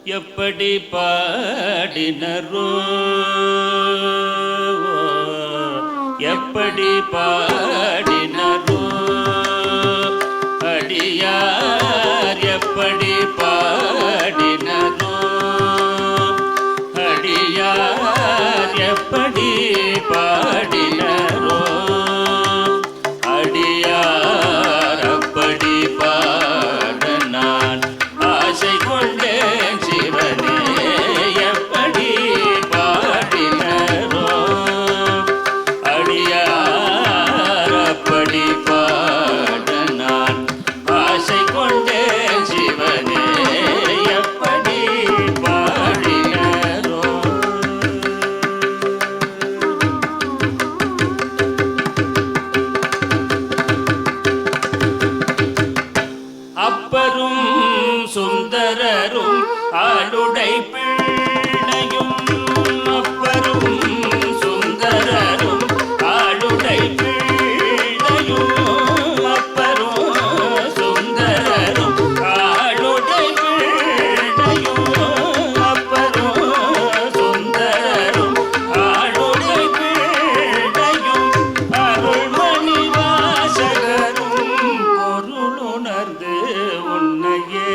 எப்படி பாடினரோ எப்படி பாடினரோ அடியார் எப்படி பாடினரோ அடியார் எப்படி பாடினரோ அடியார் அப்படி பாட நான் ஆசை கொண்டேன் சிவனே எப்படி பாடினரோ அடியார் அப்படி பாட நான் ஆசை கொண்டேன் சிவனே எப்படி பாடினரோ அப்பரும் சுந்தரரும் ஆளுடை பிள்ளையும் அப்பரும் சுந்தரரும் ஆளுடை பிள்ளையும் அப்பரும் சுந்தரரும் ஆளுடை பிள்ளையும் அப்பரும் சுந்தரரும் ஆளுடை பிள்ளையும் அருள்மணி வாசகரும் பொருளுணர்ந்து உன்னையே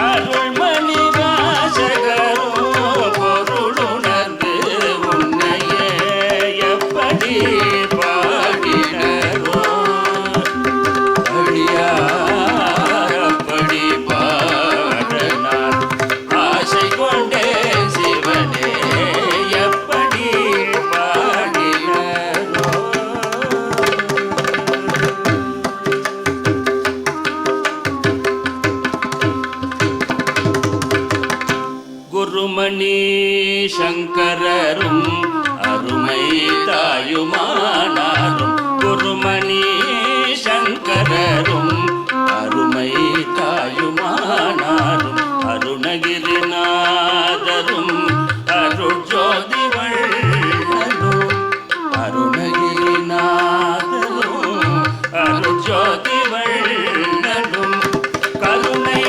அருள்மணி வாசகரும் பொருளுணர்ந்து உன்னையே எப்படி பாடினரோ அடியார் அப்படி பாட நான் ஆசை கொண்டேன் சிவனே எப்படி பாடினரோ குருமணி சங்கரரும் அருமை தாயுமானாரும் குருமணி சங்கரரும் அருமை தாயுமானாரும் அருணகிரிநாதரும் அருட்ஜோதி வள்ளலும் அருணகிரிநாதரும் அருட்ஜோதி வள்ளலும் கருணை